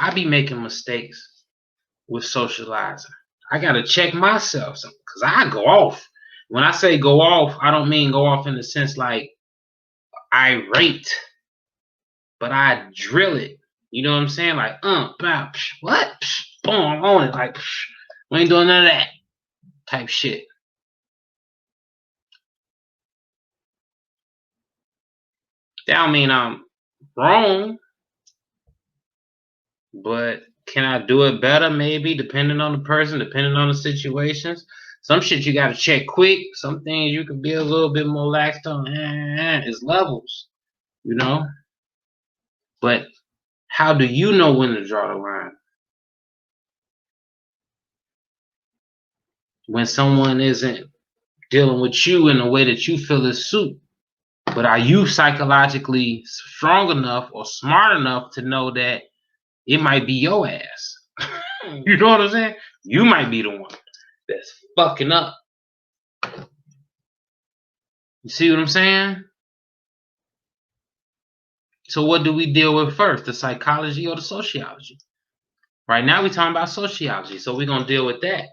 I be making mistakes with socializing. I gotta check myself because I go off. When I say go off, I don't mean go off in the sense like irate, but I drill it. You know what I'm saying? Like, bah, psh, what? Psh, boom, I'm on it. Like, psh, we ain't doing none of that type shit. That don't mean I'm wrong, but can I do it better? Maybe, depending on the person, depending on the situations. Some shit you gotta check quick. Some things you can be a little bit more lax on. It's levels, you know. But how do you know when to draw the line? When someone isn't dealing with you in a way that you feel is suit. But are you psychologically strong enough or smart enough to know that it might be your ass? You know what I'm saying? You might be the one that's fucking up. You see what I'm saying? So what do we deal with first? The psychology or the sociology? Right now we're talking about sociology, so we're gonna deal with that.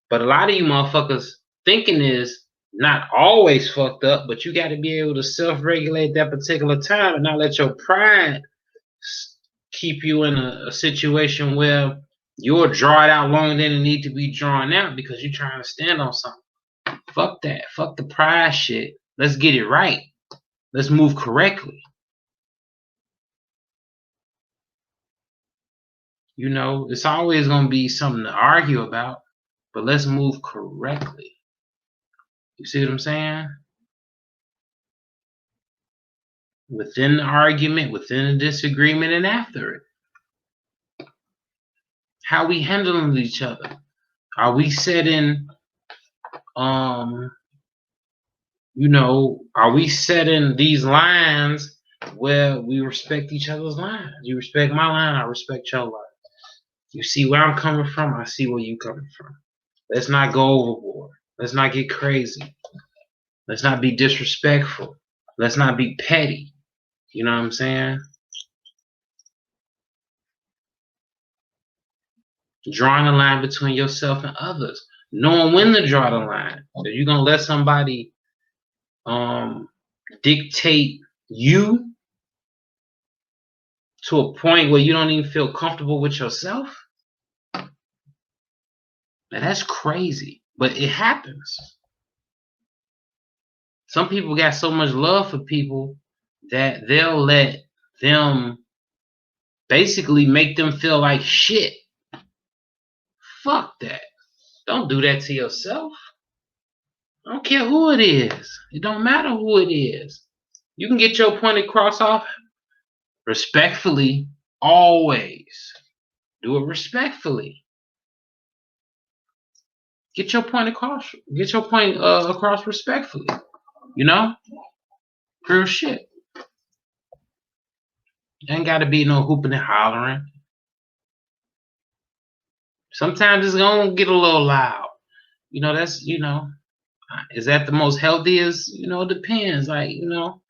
But a lot of you motherfuckers thinking is not always fucked up, but you got to be able to self-regulate that particular time and not let your pride keep you in a situation where you'll draw it out longer than it need to be drawn out because you're trying to stand on something. Fuck that. Fuck the pride shit. Let's get it right. Let's move correctly. You know, it's always going to be something to argue about, but let's move correctly. You see what I'm saying? Within the argument, within the disagreement, and after it. How we handling each other? Are we setting, you know, are we setting these lines where we respect each other's lines? You respect my line, I respect your line. You see where I'm coming from, I see where you coming from. Let's not go overboard. Let's not get crazy. Let's not be disrespectful. Let's not be petty. You know what I'm saying? Drawing a line between yourself and others. Knowing when to draw the line. If you're gonna let somebody dictate you to a point where you don't even feel comfortable with yourself, now that's crazy. But it happens. Some people got so much love for people that they'll let them basically make them feel like shit. Fuck that. Don't do that to yourself. I don't care who it is. It don't matter who it is. You can get your point across off respectfully, always. Do it respectfully. Get your point across. Get your point across respectfully. You know, real shit. Ain't got to be no hooping and hollering. Sometimes it's gonna get a little loud. You know, that's, you know, is that the most healthiest? You know, it depends. Like, you know,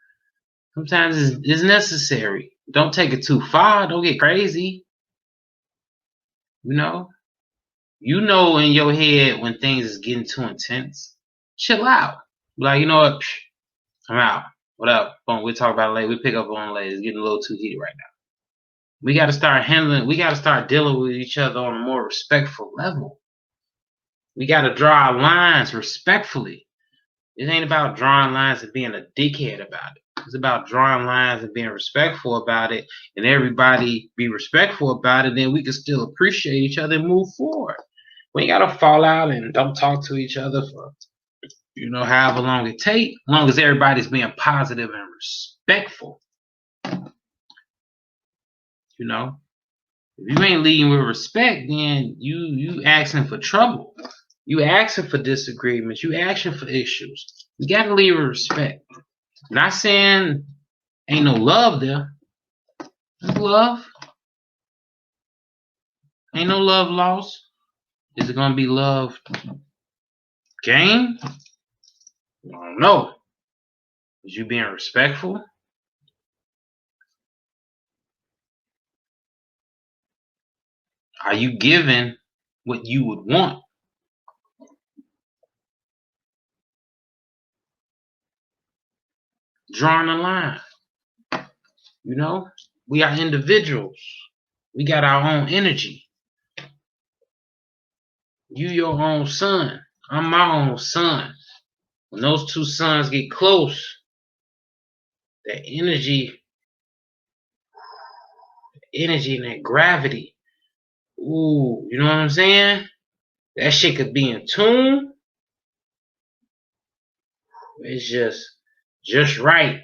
sometimes it's necessary. Don't take it too far. Don't get crazy. You know in your head when things is getting too intense. Chill out. Like, you know what? Psh, I'm out. What up? Boom, we'll talk about it later. We pick up on it later. It's getting a little too heated right now. We got to start handling. We got to start dealing with each other on a more respectful level. We got to draw our lines respectfully. It ain't about drawing lines and being a dickhead about it. It's about drawing lines and being respectful about it, and everybody be respectful about it. Then we can still appreciate each other and move forward. We ain't gotta fall out and don't talk to each other for, you know, however long it takes. As long as everybody's being positive and respectful. You know, if you ain't leading with respect, then you asking for trouble. You asking for disagreements. You asking for issues. You gotta lead with respect. Not saying ain't no love there. There's love. Ain't no love lost. Is it gonna be love gained? I don't know. Is you being respectful? Are you giving what you would want? Drawing a line. You know, we are individuals. We got our own energy. You your own sun. I'm my own sun. When those two suns get close, that energy and that gravity. Ooh, you know what I'm saying? That shit could be in tune. It's just right.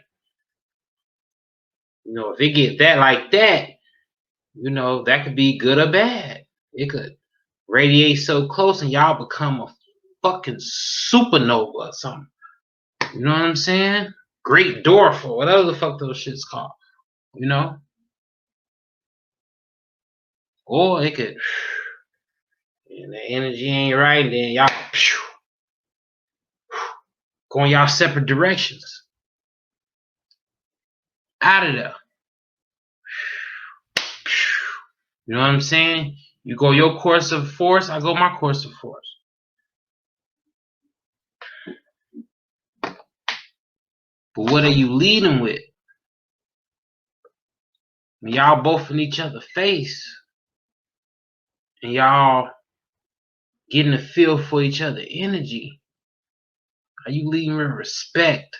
You know, if it get that like that, you know, that could be good or bad. It could radiate so close and y'all become a fucking supernova or something. You know what I'm saying? Great dwarf or whatever the fuck those shits called. You know? Or it could, and the energy ain't right, then y'all going y'all separate directions. Out of there. You know what I'm saying? You go your course of force, I go my course of force. But what are you leading with? When y'all both in each other's face and y'all getting a feel for each other's energy, are you leading with respect?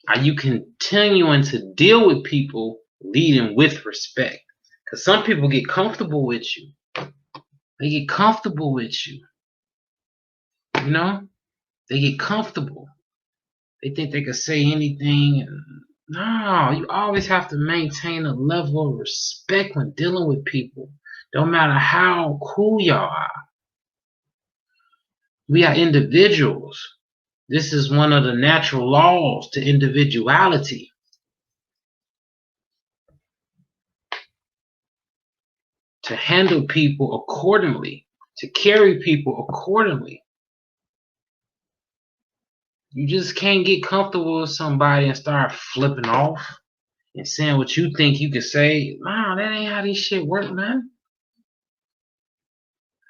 Are you continuing to deal with people leading with respect? Because some people get comfortable with you. They get comfortable with you. You know? They get comfortable. They think they can say anything. And no, you always have to maintain a level of respect when dealing with people. Don't matter how cool y'all are. We are individuals. This is one of the natural laws to individuality. To handle people accordingly, to carry people accordingly. You just can't get comfortable with somebody and start flipping off and saying what you think you can say. Wow, that ain't how this shit work, man.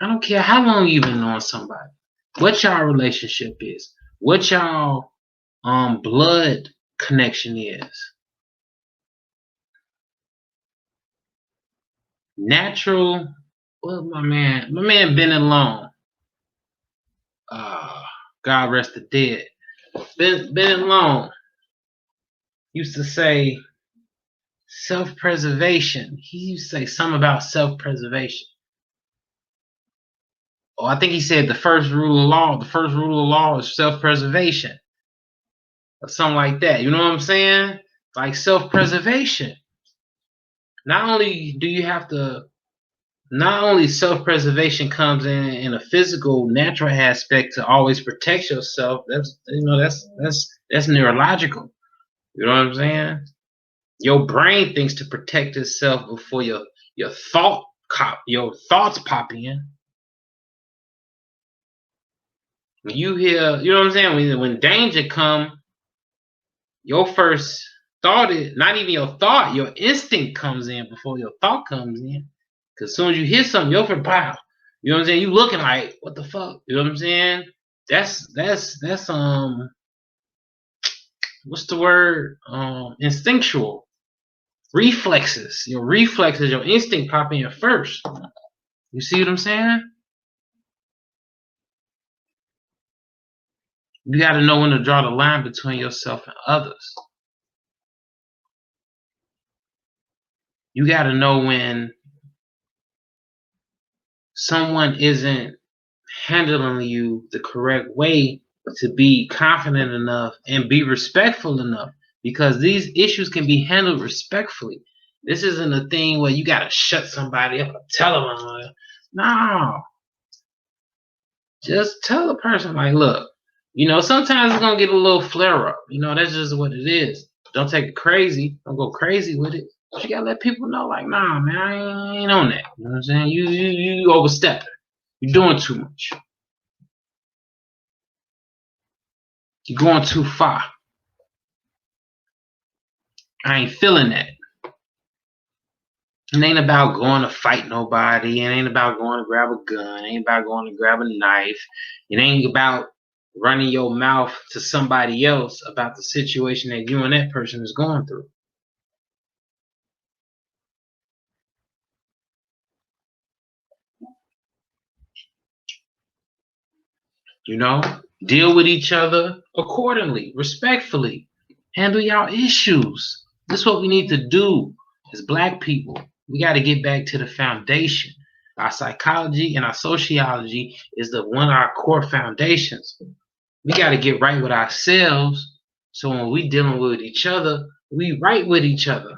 I don't care how long you've been knowing somebody, what y'all relationship is, what y'all blood connection is. Natural. Well, my man Bennett Long. God rest the dead. Bennett Long used to say self-preservation. He used to say something about self-preservation. Oh, I think he said the first rule of law. The first rule of law is self-preservation, or something like that. You know what I'm saying? Like self-preservation. Not only do you have to, not only self-preservation comes in a physical, natural aspect to always protect yourself. That's neurological. You know what I'm saying? Your brain thinks to protect itself before your thoughts pop in. When you hear, you know what I'm saying? When danger come, your first thought is not even your thought. Your instinct comes in before your thought comes in. Cause as soon as you hear something, you're for pow. You know what I'm saying? You looking like, what the fuck? You know what I'm saying? That's what's the word? Instinctual. Reflexes. Your reflexes, your instinct pop in first. You see what I'm saying? You got to know when to draw the line between yourself and others. You got to know when someone isn't handling you the correct way to be confident enough and be respectful enough, because these issues can be handled respectfully. This isn't a thing where you got to shut somebody up or tell them. No. Just tell the person, like, look, you know, sometimes it's going to get a little flare up. You know, that's just what it is. Don't take it crazy. Don't go crazy with it. But you got to let people know, like, nah, man, I ain't on that. You know what I'm saying? You overstepping. You're doing too much. You're going too far. I ain't feeling that. It ain't about going to fight nobody. It ain't about going to grab a gun. It ain't about going to grab a knife. It ain't about running your mouth to somebody else about the situation that you and that person is going through. You know, deal with each other accordingly, respectfully. Handle y'all issues. This is what we need to do as Black people. We got to get back to the foundation. Our psychology and our sociology is one of our core foundations. We got to get right with ourselves, so when we dealing with each other, we right with each other.